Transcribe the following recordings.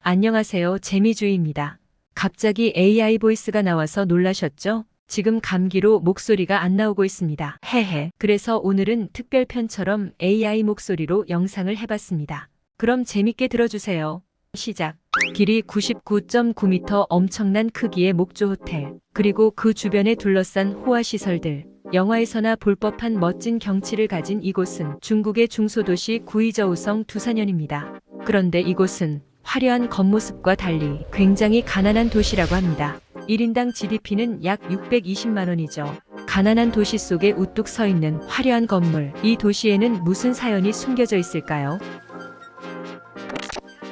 안녕하세요. 재미주의입니다. 갑자기 AI 보이스가 나와서 놀라셨죠? 지금 감기로 목소리가 안 나오고 있습니다. 헤헤. 그래서 오늘은 특별편처럼 AI 목소리로 영상을 해봤습니다. 그럼 재밌게 들어주세요. 시작. 길이 99.9m 엄청난 크기의 목조 호텔, 그리고 그 주변에 둘러싼 호화시설들. 영화에서나 볼 법한 멋진 경치를 가진 이곳은 중국의 중소도시 구이저우성 두산현입니다. 그런데 이곳은 화려한 겉모습과 달리 굉장히 가난한 도시라고 합니다. 1인당 GDP는 약 620만 원이죠. 가난한 도시 속에 우뚝 서 있는 화려한 건물. 이 도시에는 무슨 사연이 숨겨져 있을까요?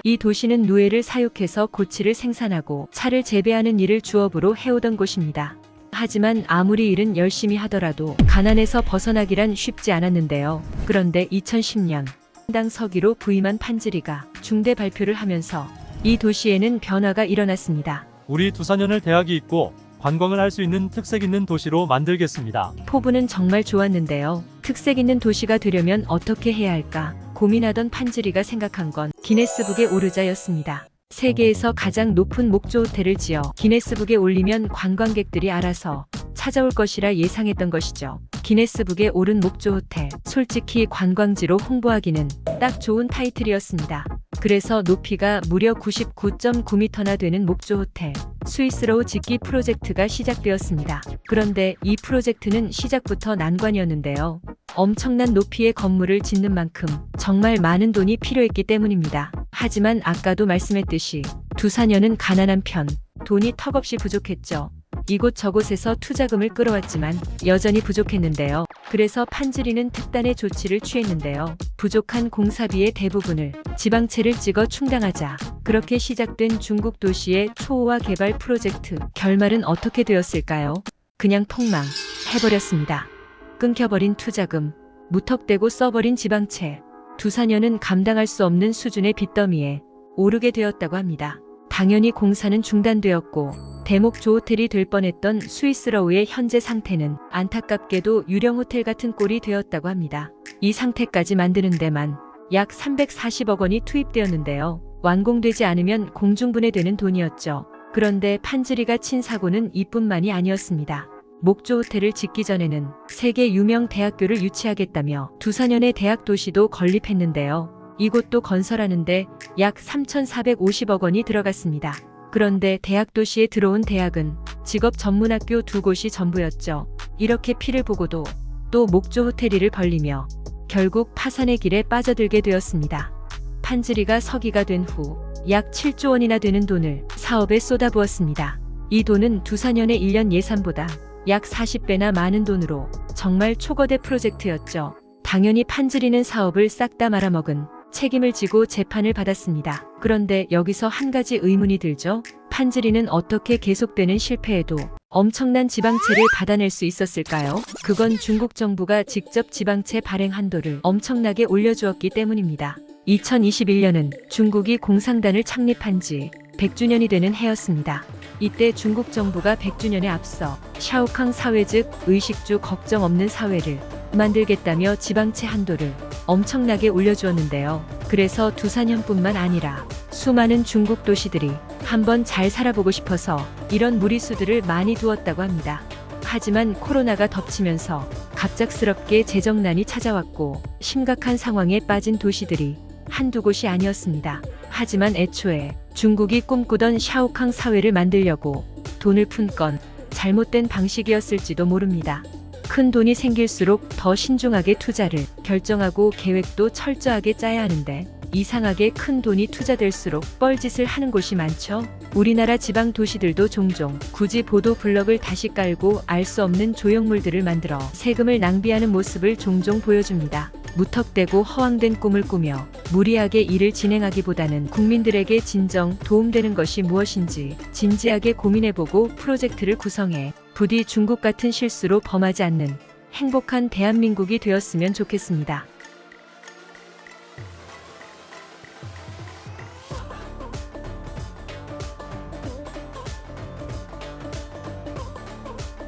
이 도시는 누에를 사육해서 고치를 생산하고 차를 재배하는 일을 주업으로 해오던 곳입니다. 하지만 아무리 일은 열심히 하더라도 가난에서 벗어나기란 쉽지 않았는데요. 그런데 2010년 당 서기로 부임한 판즈리가 중대 발표를 하면서 이 도시에는 변화가 일어났습니다. 우리 두산현을 대학이 있고 관광을 할 수 있는 특색 있는 도시로 만들겠습니다. 포부는 정말 좋았는데요. 특색 있는 도시가 되려면 어떻게 해야 할까 고민하던 판즈리가 생각한 건 기네스북에 오르자였습니다. 세계에서 가장 높은 목조 호텔을 지어 기네스북에 올리면 관광객들이 알아서 찾아올 것이라 예상했던 것이죠. 기네스북에 오른 목조 호텔. 솔직히 관광지로 홍보하기는 딱 좋은 타이틀이었습니다. 그래서 높이가 무려 99.9m나 되는 목조 호텔 스위스로우 짓기 프로젝트가 시작되었습니다. 그런데 이 프로젝트는 시작부터 난관이었는데요. 엄청난 높이의 건물을 짓는 만큼 정말 많은 돈이 필요했기 때문입니다. 하지만 아까도 말씀했듯이 두산현은 가난한 편, 돈이 턱없이 부족했죠. 이곳저곳에서 투자금을 끌어왔지만 여전히 부족했는데요. 그래서 판즈리는 특단의 조치를 취했는데요. 부족한 공사비의 대부분을 지방채를 찍어 충당하자. 그렇게 시작된 중국 도시의 초호화 개발 프로젝트. 결말은 어떻게 되었을까요? 그냥 폭망해버렸습니다. 끊겨버린 투자금, 무턱대고 써버린 지방채. 두산현은 감당할 수 없는 수준의 빚더미에 오르게 되었다고 합니다. 당연히 공사는 중단되었고 대목조 호텔이 될 뻔했던 스위스로우의 현재 상태는 안타깝게도 유령 호텔 같은 꼴이 되었다고 합니다. 이 상태까지 만드는 데만 약 340억 원이 투입되었는데요. 완공되지 않으면 공중분해되는 돈이었죠. 그런데 판즈리가 친 사고는 이뿐만이 아니었습니다. 목조 호텔을 짓기 전에는 세계 유명 대학교를 유치하겠다며 두산현의 대학 도시도 건립했는데요. 이곳도 건설하는데 약 3,450억 원이 들어갔습니다. 그런데 대학 도시에 들어온 대학은 직업 전문학교 2곳이 전부였죠. 이렇게 피를 보고도 또 목조 호텔이를 벌리며 결국 파산의 길에 빠져들게 되었습니다. 판즈리가 서기가 된 후 약 7조 원이나 되는 돈을 사업에 쏟아부었습니다. 이 돈은 두산현의 1년 예산보다 약 40배나 많은 돈으로 정말 초거대 프로젝트였죠. 당연히 판즈리는 사업을 싹 다 말아먹은 책임을 지고 재판을 받았습니다. 그런데 여기서 한 가지 의문이 들죠. 판즈리는 어떻게 계속되는 실패에도 엄청난 지방채를 받아낼 수 있었을까요? 그건 중국 정부가 직접 지방채 발행 한도를 엄청나게 올려주었기 때문입니다. 2021년은 중국이 공산당을 창립한 지 100주년이 되는 해였습니다. 이때 중국 정부가 100주년에 앞서 샤오캉 사회 즉 의식주 걱정 없는 사회를 만들겠다며 지방채 한도를 엄청나게 올려주었는데요. 그래서 두산현뿐만 아니라 수많은 중국 도시들이 한번 잘 살아보고 싶어서 이런 무리수들을 많이 두었다고 합니다. 하지만 코로나가 덮치면서 갑작스럽게 재정난이 찾아왔고 심각한 상황에 빠진 도시들이 한두 곳이 아니었습니다. 하지만 애초에 중국이 꿈꾸던 샤오캉 사회를 만들려고 돈을 푼 건 잘못된 방식이었을지도 모릅니다. 큰 돈이 생길수록 더 신중하게 투자를 결정하고 계획도 철저하게 짜야 하는데 이상하게 큰 돈이 투자될수록 뻘짓을 하는 곳이 많죠. 우리나라 지방 도시들도 종종 굳이 보도 블럭을 다시 깔고 알 수 없는 조형물들을 만들어 세금을 낭비하는 모습을 종종 보여줍니다. 무턱대고 허황된 꿈을 꾸며 무리하게 일을 진행하기보다는 국민들에게 진정 도움되는 것이 무엇인지 진지하게 고민해보고 프로젝트를 구성해 부디 중국 같은 실수로 범하지 않는 행복한 대한민국이 되었으면 좋겠습니다.